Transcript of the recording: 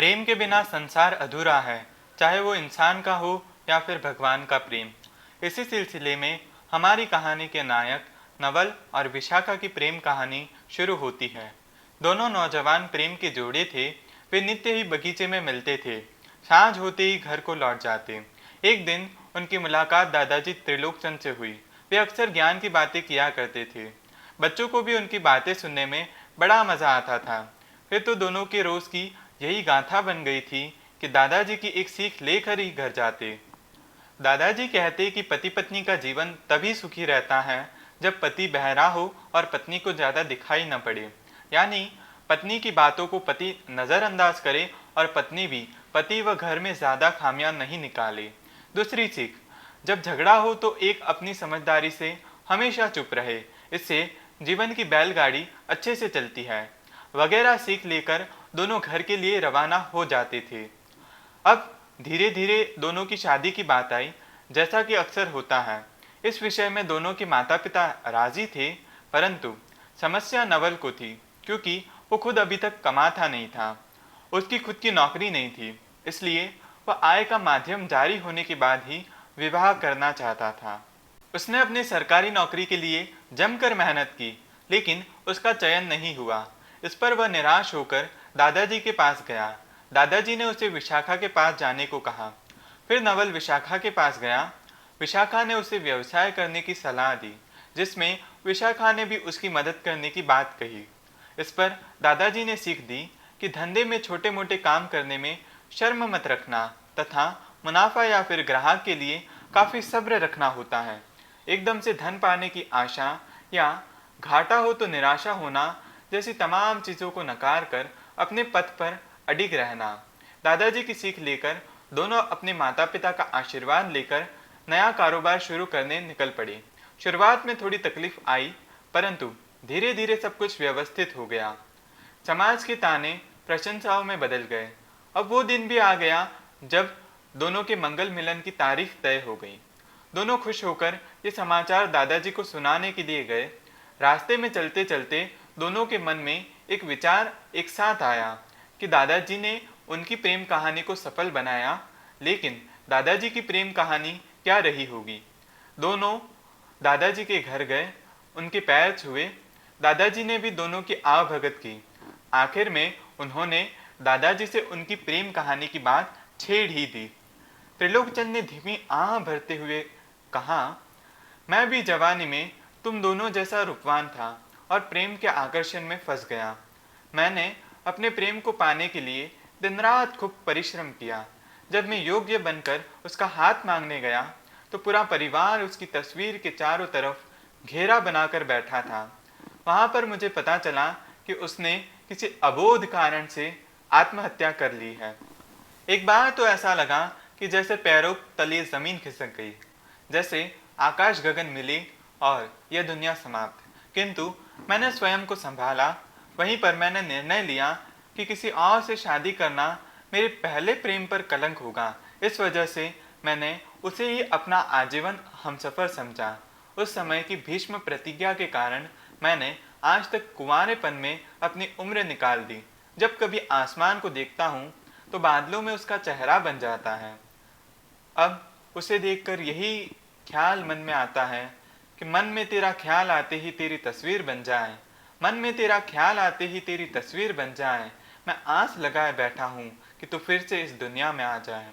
प्रेम के बिना संसार अधूरा है, चाहे वो इंसान का हो या फिर भगवान का प्रेम। इसी सिलसिले में हमारी कहानी के नायक नवल और विशाखा की प्रेम कहानी शुरू होती है। दोनों नौजवान प्रेम के जोड़े थे। वे नित्य ही बगीचे में मिलते थे, सांझ होते ही घर को लौट जाते। एक दिन उनकी मुलाकात दादाजी त्रिलोकचंद से हुई। वे अक्सर ज्ञान की बातें किया करते थे। बच्चों को भी उनकी बातें सुनने में बड़ा मजा आता था। फिर तो दोनों के रोज की यही गाथा बन गई थी कि दादाजी की एक सीख लेकर ही घर जाते। दादाजी कहते कि पति पत्नी का जीवन तभी सुखी रहता है जब पति बहरा हो और पत्नी को ज़्यादा दिखाई न पड़े, यानी पत्नी की बातों को पति नज़रअंदाज करे और पत्नी भी पति व घर में ज़्यादा खामियां नहीं निकाले। दूसरी सीख, जब झगड़ा हो तो एक अपनी समझदारी से हमेशा चुप रहे, इससे जीवन की बैलगाड़ी अच्छे से चलती है, वगैरह सीख लेकर दोनों घर के लिए रवाना हो जाते थे। अब धीरे धीरे दोनों की शादी की बात आई। जैसा कि अक्सर होता है, इस विषय में दोनों के माता पिता राजी थे, परंतु समस्या नवल को थी, क्योंकि वो खुद अभी तक कमाता नहीं था। उसकी खुद की नौकरी नहीं थी, इसलिए वह आय का माध्यम जारी होने के बाद ही विवाह करना चाहता था। उसने अपनी सरकारी नौकरी के लिए जमकर मेहनत की, लेकिन उसका चयन नहीं हुआ। इस पर वह निराश होकर दादाजी के पास गया। दादाजी ने उसे विशाखा के पास जाने को कहा। फिर नवल विशाखा के पास गया। विशाखा ने उसे व्यवसाय करने की सलाह दी, जिसमें विशाखा ने भी उसकी मदद करने की बात कही। इस पर दादाजी ने सीख दी कि धंधे में छोटे मोटे काम करने में शर्म मत रखना तथा मुनाफा या फिर ग्राहक के लिए काफ़ी सब्र रखना होता है। एकदम से धन पाने की आशा या घाटा हो तो निराशा होना जैसी तमाम चीज़ों को नकार कर अपने पथ पर अडिग रहना। दादाजी की सीख लेकर दोनों अपने माता पिता का आशीर्वाद लेकर नया कारोबार शुरू करने निकल पड़े। शुरुआत में थोड़ी तकलीफ आई, परंतु धीरे धीरे सब कुछ व्यवस्थित हो गया। समाज के ताने प्रशंसाओं में बदल गए। अब वो दिन भी आ गया जब दोनों के मंगल मिलन की तारीख तय हो गई। दोनों खुश होकर ये समाचार दादाजी को सुनाने के लिए गए। रास्ते में चलते चलते दोनों के मन में एक विचार एक साथ आया कि दादाजी ने उनकी प्रेम कहानी को सफल बनाया, लेकिन दादाजी की प्रेम कहानी क्या रही होगी। दोनों दादाजी के घर गए, उनके पैर छुए। दादाजी ने भी दोनों की आवभगत की। आखिर में उन्होंने दादाजी से उनकी प्रेम कहानी की बात छेड़ ही दी। त्रिलोकचंद ने धीमी आह भरते हुए कहा, मैं भी जवानी में तुम दोनों जैसा रूपवान था और प्रेम के आकर्षण में फंस गया। मैंने अपने प्रेम को पाने के लिए दिन रात खूब परिश्रम किया। जब मैं योग्य बनकर उसका हाथ मांगने गया तो पूरा परिवार उसकी तस्वीर के चारों तरफ घेरा बनाकर बैठा था। वहाँ पर मुझे पता चला कि उसने किसी अबोध कारण से आत्महत्या कर ली है। एक बार तो ऐसा लगा कि जैसे पैरों तले जमीन खिसक गई, जैसे आकाश गगन मिले और यह दुनिया समाप्त। किंतु मैंने स्वयं को संभाला। वहीं पर मैंने निर्णय लिया कि किसी और से शादी करना मेरे पहले प्रेम पर कलंक होगा। इस वजह से मैंने उसे ही अपना आजीवन हमसफर समझा। उस समय की भीष्म प्रतिज्ञा के कारण मैंने आज तक कुंवारेपन में अपनी उम्र निकाल दी। जब कभी आसमान को देखता हूँ तो बादलों में उसका चेहरा बन जाता है। अब उसे देखकर यही ख्याल मन में आता है कि मन में तेरा ख्याल आते ही तेरी तस्वीर बन जाए, मन में तेरा ख्याल आते ही तेरी तस्वीर बन जाए। मैं आस लगाए बैठा हूँ कि तू फिर से इस दुनिया में आ जाए।